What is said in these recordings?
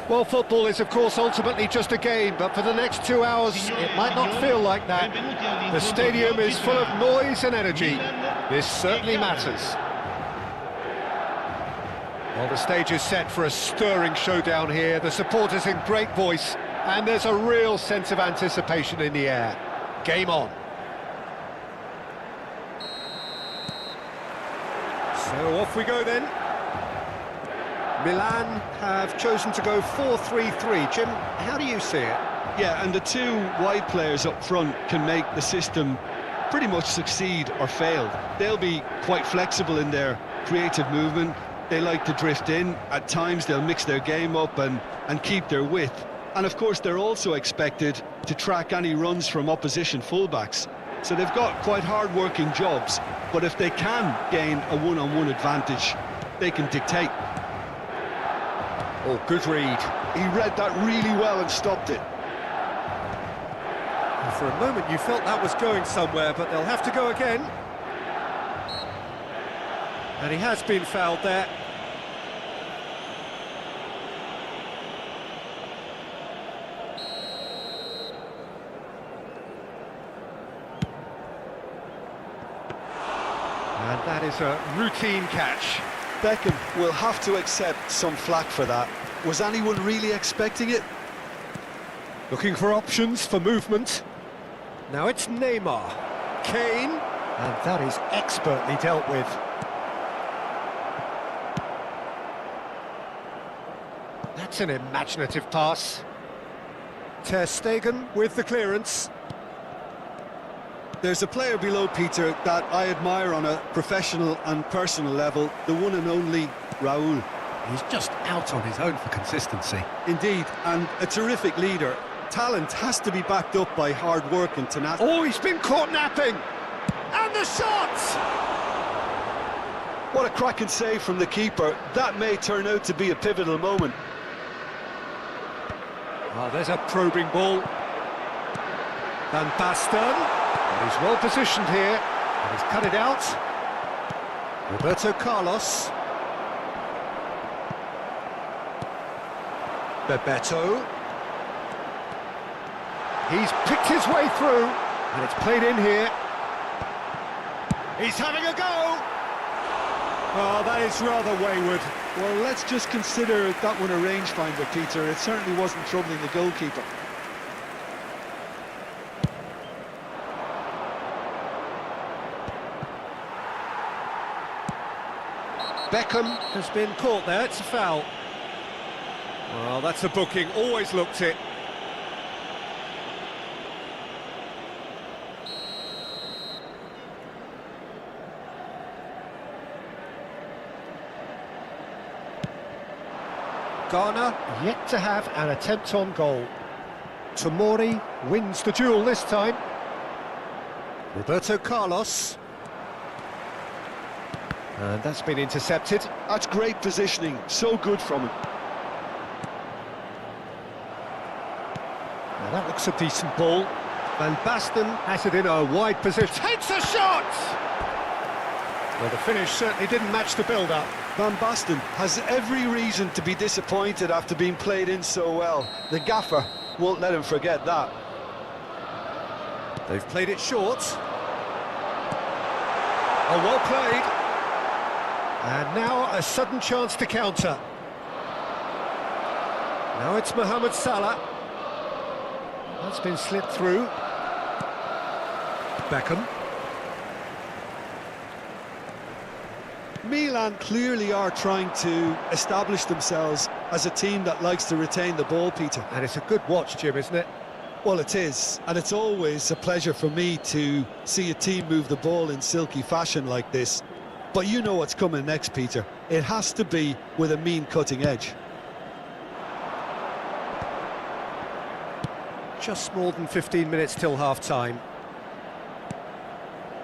Well, football is, of course, ultimately just a game, but for the next 2 hours, it might not feel like that. The stadium is full of noise and energy. This certainly matters. Well, the stage is set for a stirring showdown here. The supporters in great voice, and there's a real sense of anticipation in the air. Game on. So off we go then. Milan have chosen to go 4-3-3. Jim, how do you see it? Yeah, and the two wide players up front can make the system pretty much succeed or fail. They'll be quite flexible in their creative movement. They like to drift in. At times they'll mix their game up and keep their width. And of course they're also expected to track any runs from opposition fullbacks. So they've got quite hard-working jobs, but if they can gain a one-on-one advantage, they can dictate. Oh, good read. He read that really well and stopped it. And for a moment you felt that was going somewhere, but they'll have to go again. And he has been fouled there. And that is a routine catch. Beckham will have to accept some flack for that. Was anyone really expecting it? Looking for options for movement. Now it's Neymar. Kane. And that is expertly dealt with. That's an imaginative pass. Ter Stegen with the clearance. There's a player below, Peter, that I admire on a professional and personal level, the one and only Raul. He's just out on his own for consistency. Indeed, and a terrific leader. Talent has to be backed up by hard work and tenacity. Oh, he's been caught napping! And the shot! What a cracking save from the keeper. That may turn out to be a pivotal moment. Oh, there's a probing ball. Van Basten. He's well positioned here, and he's cut it out. Roberto Carlos. Bebeto. He's picked his way through, and it's played in here. He's having a go! Oh, that is rather wayward. Well, let's just consider that one a rangefinder, Peter. It certainly wasn't troubling the goalkeeper. Beckham has been caught there, it's a foul. Well, that's a booking, always looked it. Ghana yet to have an attempt on goal. Tomori wins the duel this time. Roberto Carlos. And that's been intercepted. That's great positioning, so good from him. Now that looks a decent ball. Van Basten has it in a wide position. Takes a shot! Well, the finish certainly didn't match the build-up. Van Basten has every reason to be disappointed after being played in so well. The gaffer won't let him forget that. They've played it short. Oh, well played. And now a sudden chance to counter. Now it's Mohamed Salah. That's been slipped through. Beckham. Milan clearly are trying to establish themselves as a team that likes to retain the ball, Peter. And it's a good watch, Jim, isn't it? Well, it is, and it's always a pleasure for me to see a team move the ball in silky fashion like this. But you know what's coming next, Peter. It has to be with a mean cutting edge. Just more than 15 minutes till half-time.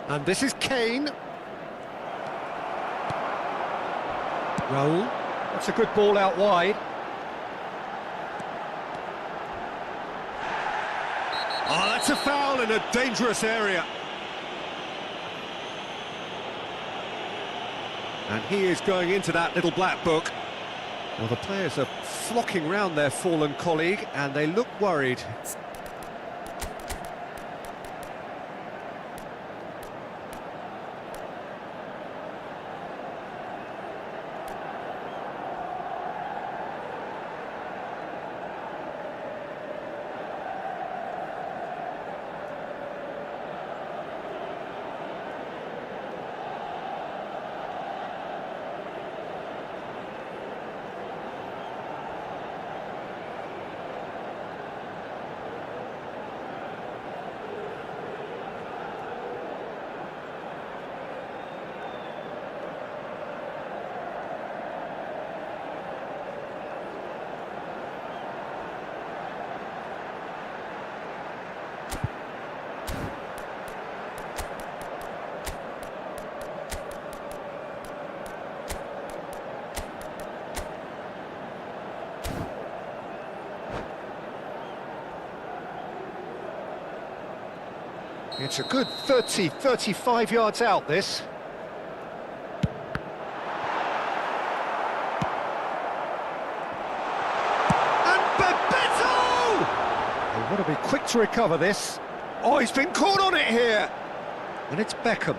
And this is Kane. Raul. That's a good ball out wide. Oh, that's a foul in a dangerous area. And he is going into that little black book. Well, the players are flocking round their fallen colleague, and they look worried. It's a good 30, 35 yards out, this. And Bebeto! They want to be quick to recover this. Oh, he's been caught on it here. And it's Beckham.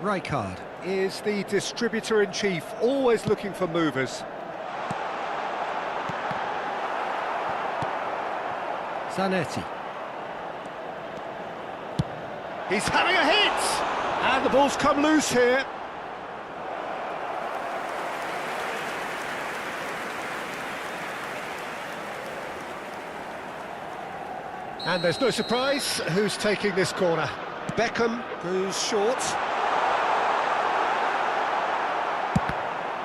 Rijkaard is the distributor-in-chief, always looking for movers. Zanetti. He's having a hit! And the ball's come loose here. And there's no surprise who's taking this corner. Beckham goes short.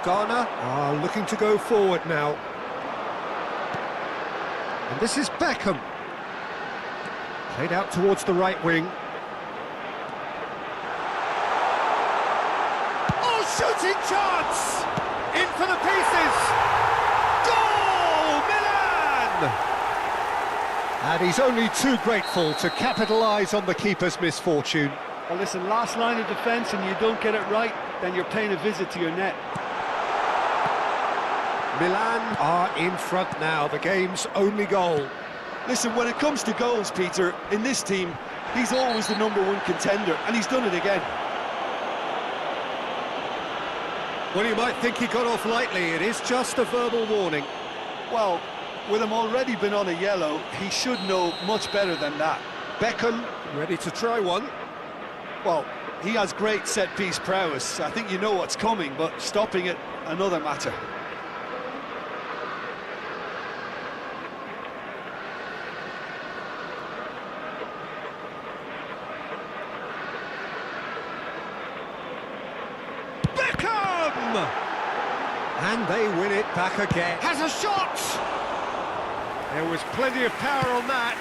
Ghana are looking to go forward now. And this is Beckham. Played out towards the right wing. Shooting chance! In for the pieces! Goal! Milan! And he's only too grateful to capitalise on the keeper's misfortune. Well, listen, last line of defence and you don't get it right, then you're paying a visit to your net. Milan are in front now, the game's only goal. Listen, when it comes to goals, Peter, in this team, he's always the #1 contender, and he's done it again. Well, you might think he got off lightly. It is just a verbal warning. Well, with him already been on a yellow, he should know much better than that. Beckham ready to try one. Well, he has great set-piece prowess. I think you know what's coming, but stopping it, another matter. And they win it back again. Has a shot! There was plenty of power on that.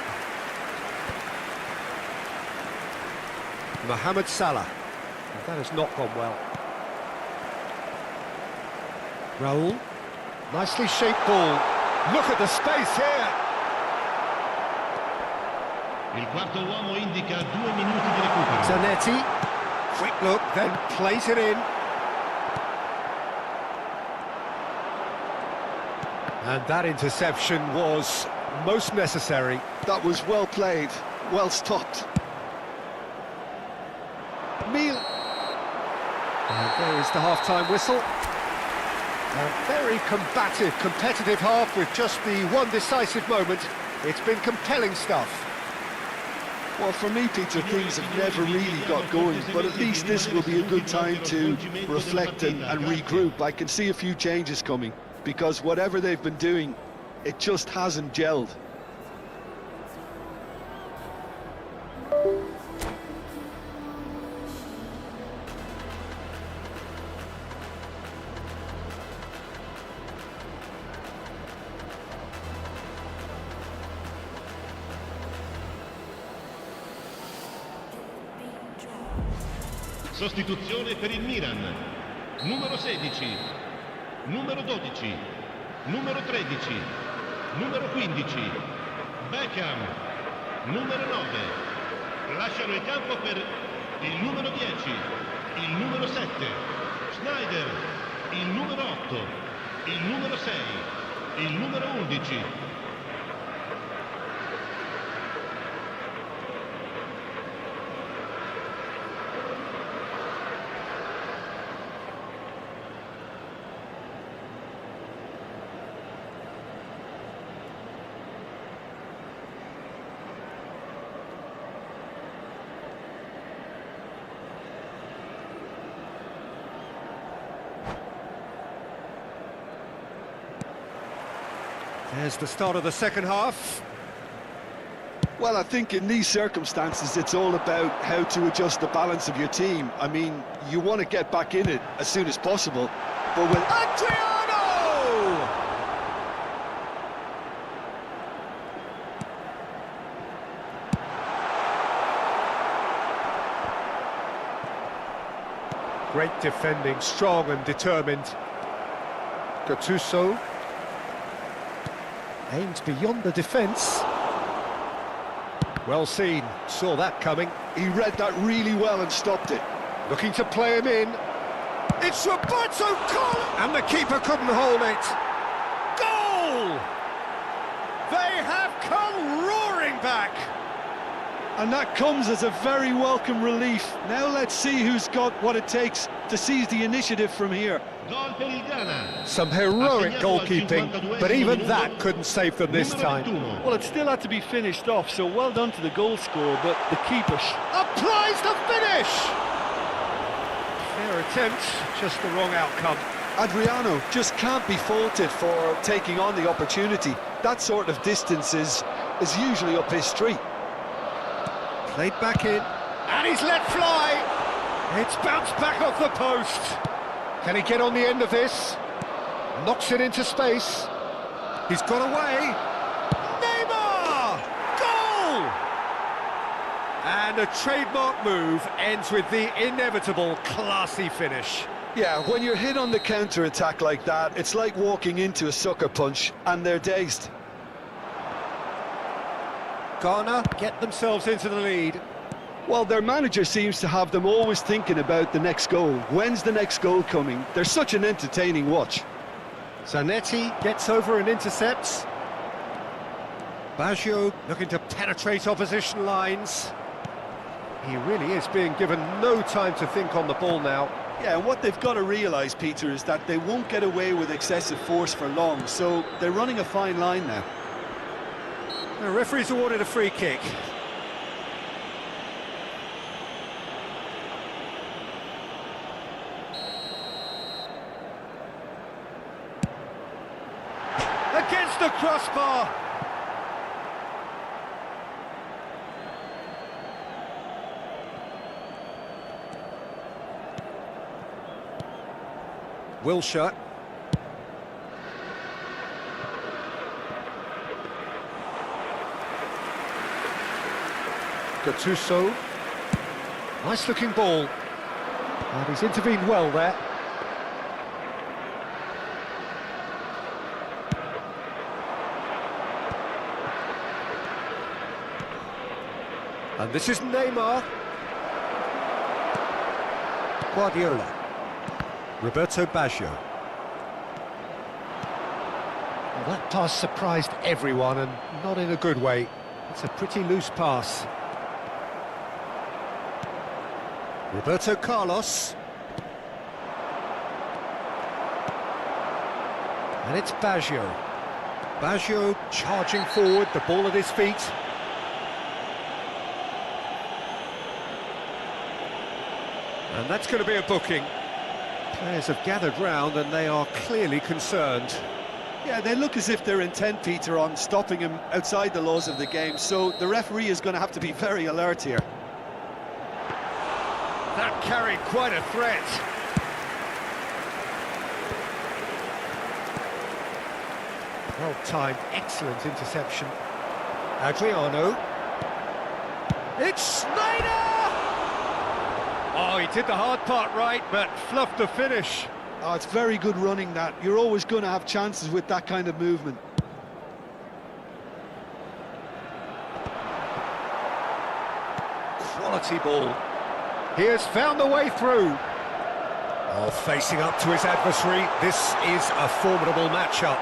Mohamed Salah. That has not gone well. Raul. Nicely shaped ball. Look at the space here. Il quarto uomo indica 2 minuti di recupero. Zanetti. Quick look, then plays it in. And that interception was most necessary. That was well played, well stopped. And there is the half-time whistle. A very combative, competitive half with just the one decisive moment. It's been compelling stuff. Well, for me, Peter, things have never really got going, but at least this will be a good time to reflect and regroup. I can see a few changes coming, because whatever they've been doing, it just hasn't gelled. Sostituzione per il Milan. Numero 16, numero 12, numero 13, numero 15, Beckham, numero 9. Lasciano il campo per il numero 10, il numero 7, Schneider, il numero 8, il numero 6, il numero 11. There's the start of the second half. Well, I think in these circumstances, it's all about how to adjust the balance of your team. I mean, you want to get back in it as soon as possible, but with Adriano! Great defending, strong and determined. Gattuso aimed beyond the defence. Well seen, saw that coming. he read that really well and stopped it. Looking to play him in. It's Roberto Carlos! And the keeper couldn't hold it. Goal! They have come roaring back. And that comes as a very welcome relief. Now let's see who's got what it takes to seize the initiative from here. Gol per il Ghana. Some heroic goalkeeping, but even that couldn't save them this time. Well, it still had to be finished off, so well done to the goal scorer, but the keeper... Applies the finish! Fair attempt, just the wrong outcome. Adriano just can't be faulted for taking on the opportunity. That sort of distance is usually up his street. Played back in, and he's let fly! It's bounced back off the post. Can he get on the end of this? Knocks it into space. He's got away. Neymar! Goal! And a trademark move ends with the inevitable classy finish. Yeah, when you're hit on the counter-attack like that, it's like walking into a sucker punch, and they're dazed. Ghana get themselves into the lead. Well, their manager seems to have them always thinking about the next goal. When's the next goal coming? They're such an entertaining watch. Zanetti gets over and intercepts. Baggio looking to penetrate opposition lines. He really is being given no time to think on the ball now. Yeah, and what they've got to realise, Peter, is that they won't get away with excessive force for long, so they're running a fine line now. The referee's awarded a free kick. Against the crossbar. Wilshere. Gattuso. Nice looking ball. And he's intervened well there. And this is Neymar. Guardiola. Roberto Baggio. Well, that pass surprised everyone, and not in a good way. It's a pretty loose pass. Roberto Carlos. And it's Baggio. Baggio charging forward, the ball at his feet. And that's going to be a booking. Players have gathered round and they are clearly concerned. Yeah, they look as if they're intent, Peter, on stopping him outside the laws of the game, so the referee is going to have to be very alert here. That carried quite a threat. Well-timed, excellent interception. Adriano. It's Snyder! Oh, he did the hard part right, but fluffed the finish. Oh, it's very good running, that. You're always going to have chances with that kind of movement. Quality ball. He has found the way through. Oh, facing up to his adversary, this is a formidable matchup.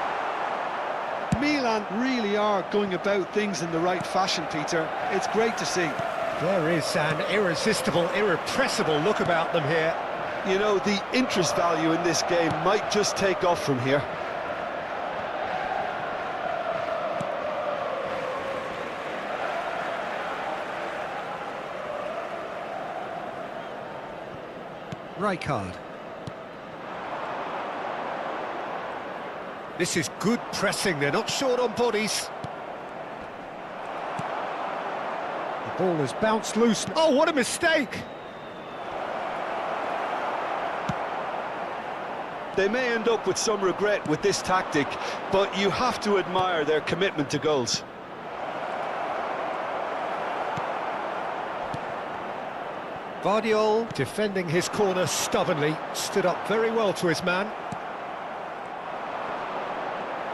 Milan really are going about things in the right fashion, Peter. It's great to see. There is an irresistible, irrepressible look about them here. You know, the interest value in this game might just take off from here. Rijkaard. This is good pressing, they're not short on bodies. The ball has bounced loose. Oh, what a mistake! They may end up with some regret with this tactic, but you have to admire their commitment to goals. Vardiol defending his corner stubbornly, stood up very well to his man.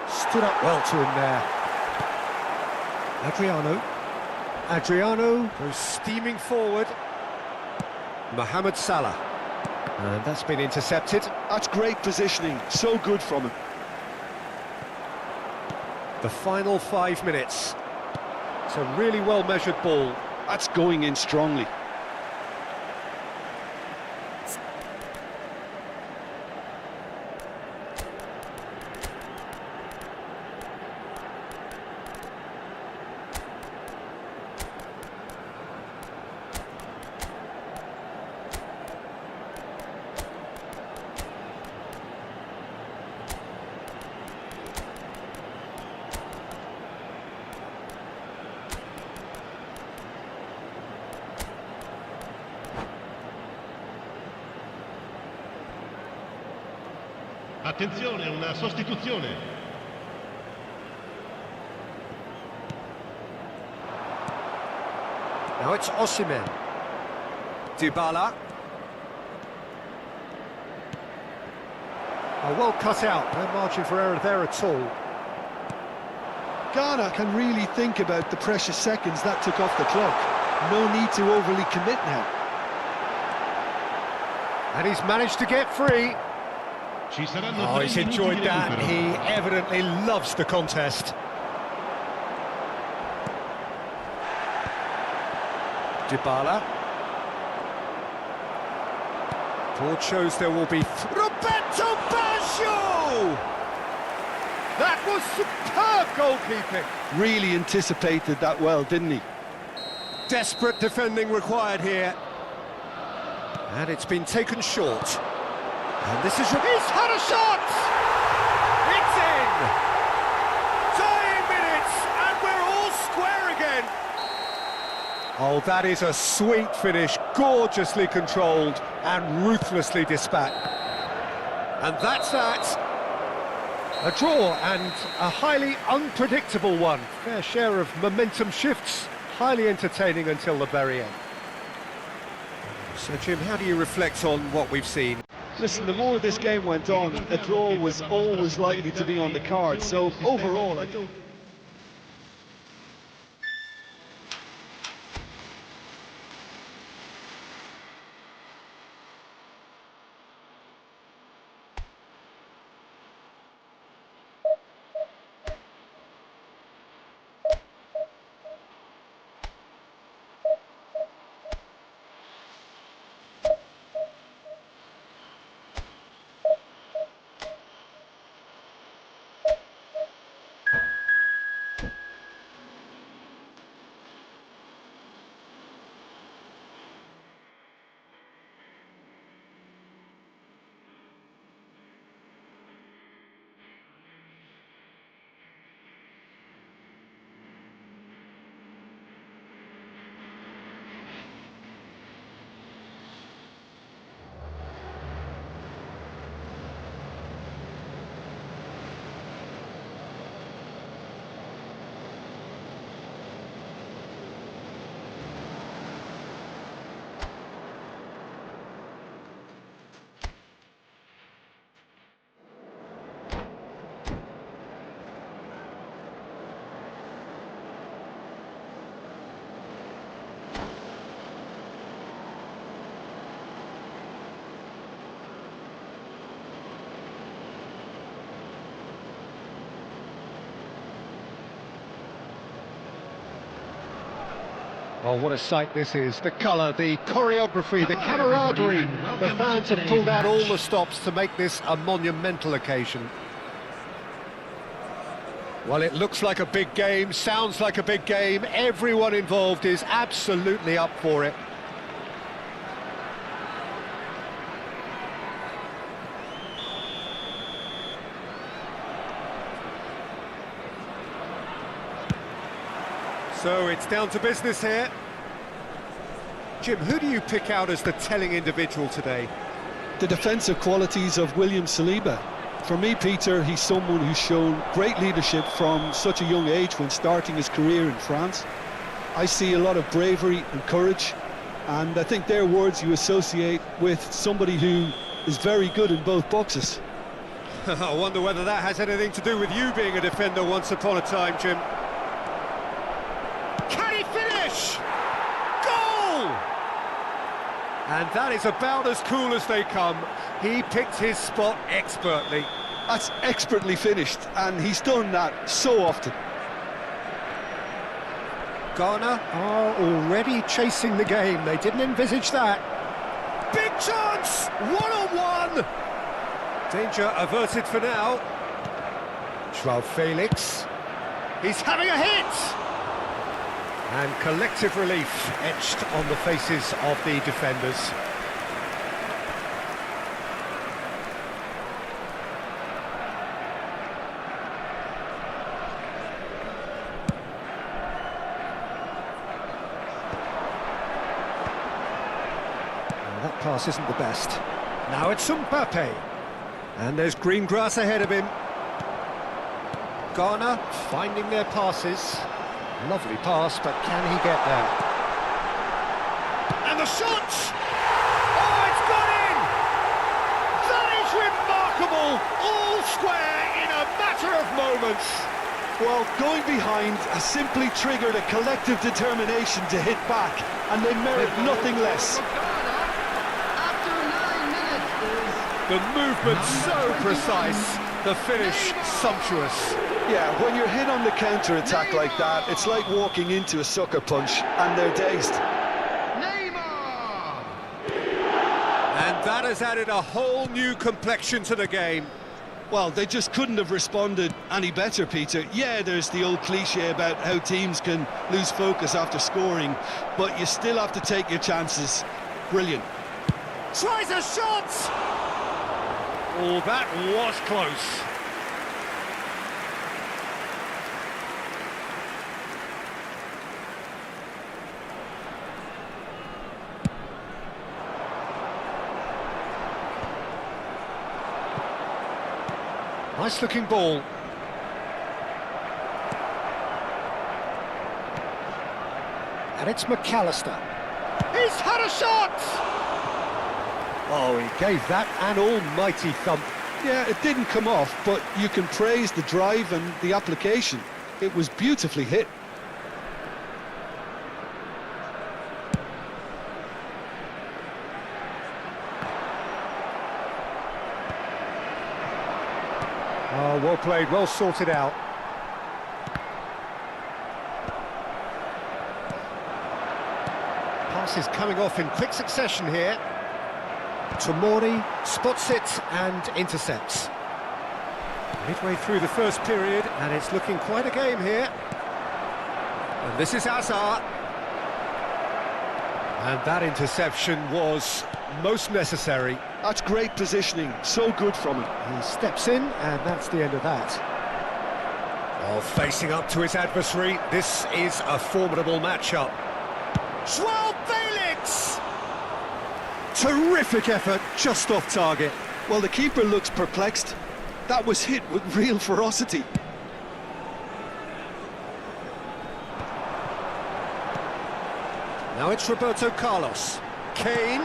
Stood up well to him there. Adriano goes steaming forward. Mohamed Salah. And that's been intercepted. That's great positioning, so good from him. The final 5 minutes. It's a really well-measured ball. That's going in strongly. Attenzione, una sostituzione. Now it's Osimhen. Dybala. Oh, well cut out, no margin for error there at all. Ghana can really think about the precious seconds that took off the clock. No need to overly commit now. And he's managed to get free. Ci saranno Oh, 3 he's minuti enjoyed di that. recupero. He evidently loves the contest. Dybala. Board shows there will be... Roberto Baggio! That was superb goalkeeping. Really anticipated that well, didn't he? Desperate defending required here. And it's been taken short. And this is... He's had a shot! It's in! Dying minutes, and we're all square again. Oh, that is a sweet finish, gorgeously controlled and ruthlessly dispatched. And that's that. A draw and a highly unpredictable one. Fair share of momentum shifts, highly entertaining until the very end. So, Jim, how do you reflect on what we've seen? Listen, the more this game went on, a draw was always likely to be on the card. So overall, I don't... Oh, what a sight this is. The colour, the choreography, the camaraderie. The fans have pulled out all the stops to make this a monumental occasion. Well, it looks like a big game, sounds like a big game. Everyone involved is absolutely up for it. So it's down to business here. Jim, who do you pick out as the telling individual today? The defensive qualities of William Saliba. For me, Peter, he's someone who's shown great leadership from such a young age when starting his career in France. I see a lot of bravery and courage, and I think they're words you associate with somebody who is very good in both boxes. I wonder whether that has anything to do with you being a defender once upon a time, Jim. Can he finish? Goal! And that is about as cool as they come. He picked his spot expertly. That's expertly finished, and he's done that so often. Ghana are already chasing the game. They didn't envisage that. Big chance! One-on-one! Danger averted for now. Joao Felix. He's having a hit! And collective relief etched on the faces of the defenders. Well, that pass isn't the best. Now it's Mbappe. And there's green grass ahead of him. Ghana finding their passes. Lovely pass, but can he get there? And the shot! Oh, it's gone in! That is remarkable! All square in a matter of moments. Well, going behind has simply triggered a collective determination to hit back, and they merit nothing less. The movement so precise, the finish sumptuous. Yeah, when you're hit on the counter-attack like that, it's like walking into a sucker punch, and they're dazed. And that has added a whole new complexion to the game. Well, they just couldn't have responded any better, Peter. Yeah, there's the old cliche about how teams can lose focus after scoring, but you still have to take your chances. Brilliant. Tries a shot! Oh, that was close. Nice looking ball. And it's McAllister. He's had a shot! Oh, he gave that an almighty thump. Yeah, it didn't come off, but you can praise the drive and the application. It was beautifully hit. Oh, well played, well sorted out. Passes coming off in quick succession here. Tomori spots it and intercepts. Midway through the first period, and it's looking quite a game here. And this is Hazard. And that interception was most necessary. That's great positioning, so good from him. He steps in, and that's the end of that. Oh, facing up to his adversary, this is a formidable matchup. Joao Felix! Terrific effort, just off target. Well, the keeper looks perplexed. That was hit with real ferocity. Now it's Roberto Carlos. Kane.